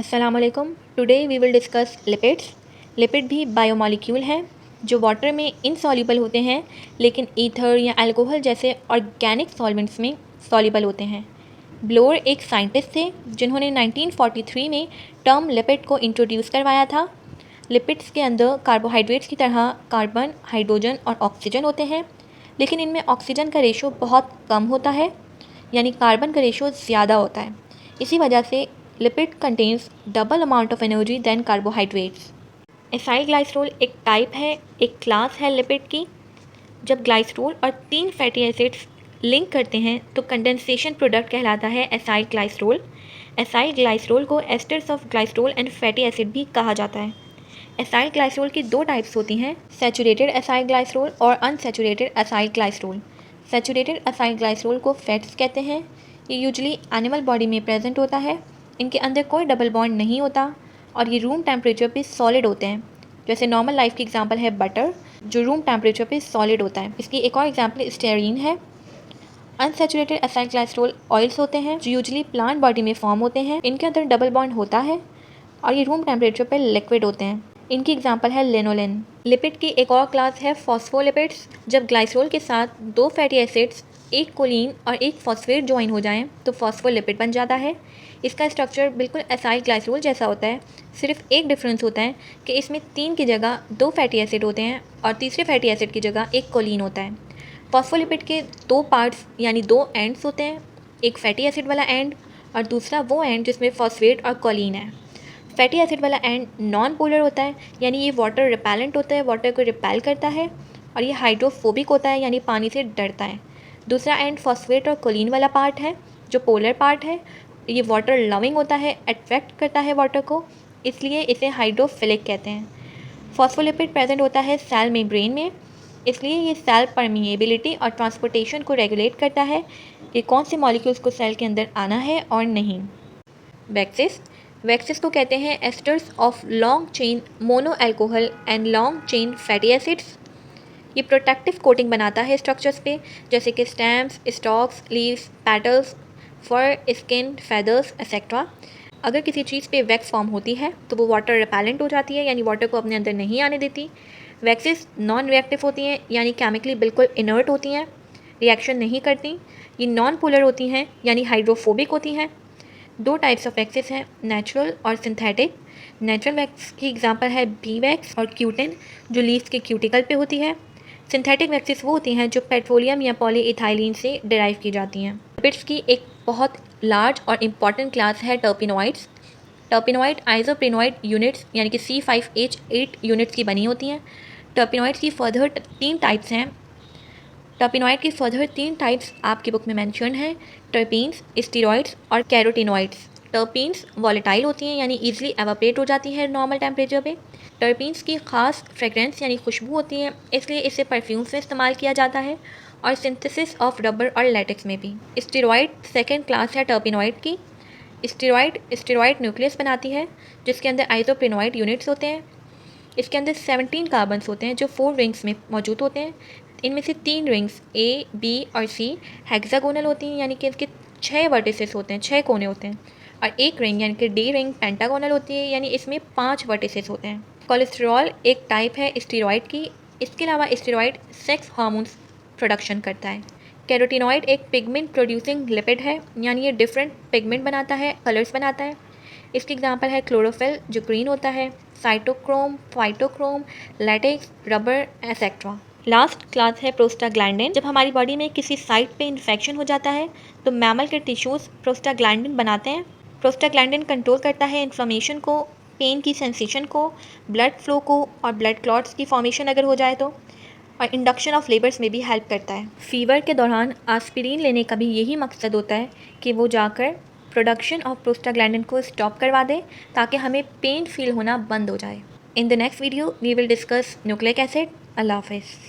अस्सलामुअलैकुम। Today we will discuss lipids. Lipid भी biomolecule हैं जो वाटर में इनसॉल्युबल होते हैं लेकिन ईथर या अल्कोहल जैसे ऑर्गेनिक सॉल्वेंट्स में सॉल्युबल होते हैं। ब्लोर एक साइंटिस्ट थे जिन्होंने 1943 में टर्म लिपिड को इंट्रोड्यूस करवाया था। लिपिड्स के अंदर कार्बोहाइड्रेट्स की तरह कार्बन, हाइड्रोजन और ऑक्सीजन होते हैं, लेकिन इनमें ऑक्सीजन का रेशो बहुत कम होता है, यानी कार्बन का रेशो ज़्यादा होता है। इसी वजह से lipid contains double amount of energy than carbohydrates. Acyl glycerol एक टाइप है, एक क्लास है लिपिड की। जब ग्लाइसरोल और 3 फैटी एसिड्स लिंक करते हैं तो कंडेंसेशन प्रोडक्ट कहलाता है एसाइल ग्लाइसरोल। एसाइल ग्लाइसरोल को asters of glycerol and fatty acid भी कहा जाता है। एसाइल ग्लाइसरोल की 2 टाइप्स होती हैं, सैचुरेटेड एसाइल ग्लाइसरोल और unsaturated acyl glycerol. Saturated acyl glycerol को फैट्स कहते हैं। ये यूजुअली एनिमल बॉडी में प्रेजेंट होता है। इनके अंदर कोई डबल बॉन्ड नहीं होता और ये रूम टेम्परेचर पे सॉलिड होते हैं। जैसे नॉर्मल लाइफ की एग्जांपल है बटर, जो रूम टेम्परेचर पे सॉलिड होता है। इसकी एक और एग्जांपल स्टेरीन है। अनसैचुरेटेड एसाइल ग्लाइसरोल ऑयल्स होते हैं जो यूजुअली प्लांट बॉडी में फॉर्म होते हैं। इनके अंदर डबल बॉन्ड होता है और ये रूम टेम्परेचर पे लिक्विड होते हैं। इनकी एग्जांपल है लिनोलिन। लिपिड की एक और क्लास है फॉस्फोलिपिड्स। जब ग्लाइसरोल के साथ 2 फैटी एसिड्स, एक कोलिन और एक फॉस्फेट ज्वाइन हो जाएं तो फॉस्फोलिपिड बन जाता है। इसका स्ट्रक्चर बिल्कुल एसाइल ग्लाइसरोल जैसा होता है, सिर्फ एक डिफरेंस होता है कि इसमें 3 की जगह 2 फैटी एसिड होते हैं और तीसरे फैटी एसिड की जगह एक कोलिन होता है। फॉस्फोलिपिड के 2 पार्ट्स यानी 2 एंड्स होते हैं, एक फैटी एसिड वाला एंड और दूसरा वो एंड जिसमें फॉस्फेट और कोलिन है। फैटी एसिड वाला एंड नॉन पोलर होता है, यानी ये वाटर रिपेलेंट होता है, वाटर को रिपेल करता है, और ये हाइड्रोफोबिक होता है, यानी पानी से डरता है। दूसरा एंड फॉस्फेट और कोलिन वाला पार्ट है जो पोलर पार्ट है। ये वाटर लविंग होता है, अट्रैक्ट करता है वाटर को, इसलिए इसे हाइड्रोफिलिक कहते हैं। फॉस्फोलिपिड प्रेजेंट होता है सेल मेम्ब्रेन में, इसलिए ये सेल परमिएबिलिटी और ट्रांसपोर्टेशन को रेगुलेट करता है कि कौन से मॉलिक्यूल्स को सेल के अंदर आना है और नहीं। वैक्सिस को कहते हैं asters of long chain mono alcohol and long chain fatty acids. ये प्रोटेक्टिव कोटिंग बनाता है स्ट्रक्चर्स पे, जैसे कि स्टेम्स, स्टॉक्स, लीव्स, पेटल्स, फर, स्किन, फेदर्स एक्सेट्रा। अगर किसी चीज़ पे वैक्स फॉर्म होती है तो वो वाटर रिपेलेंट हो जाती है, यानी वाटर को अपने अंदर नहीं आने देती। वैक्सिस नॉन रिएक्टिव होती हैं, यानी केमिकली बिल्कुल इनर्ट होती हैं, रिएक्शन नहीं करती। ये नॉन पोलर होती हैं, यानी हाइड्रोफोबिक होती हैं। 2 टाइप्स ऑफ वैक्सेस हैं, नेचुरल और सिंथेटिक। नेचुरल वैक्स की एग्जांपल है बी वैक्स और क्यूटिन, जो लीव्स के क्यूटिकल पे होती है। सिंथेटिक वैक्सेस वो होती हैं जो पेट्रोलियम या पॉलीइथाइलिन से डिराइव की जाती हैं। लिपिड्स की एक बहुत लार्ज और इम्पॉर्टेंट क्लास है टर्पिनॉइड्स। टर्पिनॉइड आइसोप्रेनॉइड यूनिट्स यानी कि C5H8 यूनिट्स की बनी होती हैं। टर्पिनॉइड्स की फर्दर 3 टाइप्स हैं। टर्पिनॉइड की फर्दर 3 टाइप्स आपकी बुक में मेंशन है, टर्पीन्स, स्टीरॉइड्स और कैरोटिनॉइड्स। टर्पीन्स वॉलेटाइल होती हैं, यानी ईजिली एवापोरेट हो जाती हैं नॉर्मल टेम्परेचर पे। टर्पीन्स की ख़ास फ्रेगरेंस यानी खुशबू होती है, इसलिए इसे परफ्यूम्स में इस्तेमाल किया जाता है और सिंथेसिस ऑफ रबर और लेटेक्स में भी। स्टीरॉइड सेकेंड क्लास है टर्पिनॉइड की। स्टीरॉइड न्यूक्लियस बनाती है जिसके अंदर आइसोप्रेनॉइड यूनिट्स होते हैं। इसके अंदर 17 कार्बन्स होते हैं जो 4 रिंग्स में मौजूद होते हैं। इनमें से 3 रिंग्स A, B और C हेक्सागोनल होती हैं, यानी कि इसके 6 वर्टिसेस होते हैं, 6 कोने होते हैं। और एक रिंग यानी कि D रिंग पेंटागोनल होती है, यानी इसमें 5 वर्टिसेस होते हैं। कोलेस्टेरॉल एक टाइप है स्टीरॉइड की। इसके अलावा स्टीरॉइड सेक्स हार्मोन्स प्रोडक्शन करता है। कैरोटिनॉइड एक पिगमेंट प्रोड्यूसिंग लिपिड है, यानी ये डिफरेंट पिगमेंट बनाता है, कलर्स बनाता है। इसकी एग्जांपल है क्लोरोफिल जो ग्रीन होता है, cytochrome, phytochrome, latex, rubber etcetera. Last class है प्रोस्टाग्लैंडिन। जब हमारी बॉडी में किसी साइट पे इन्फेक्शन हो जाता है तो मैमल के टिश्यूज़ प्रोस्टाग्लैंडिन बनाते हैं। प्रोस्टाग्लैंडिन कंट्रोल करता है इन्फ्लेमेशन को, पेन की सेंसेशन को, ब्लड फ्लो को और ब्लड क्लॉट्स की फॉर्मेशन अगर हो जाए तो, और इंडक्शन ऑफ लेबर्स में भी हेल्प करता है। फीवर के दौरान एस्पिरिन लेने का भी यही मकसद होता है कि वो जाकर प्रोडक्शन ऑफ प्रोस्टाग्लैंडिन को स्टॉप करवा दे ताकि हमें पेन फील होना बंद हो जाए। In the next video we will discuss nucleic acid. अल्लाह हाफिज़।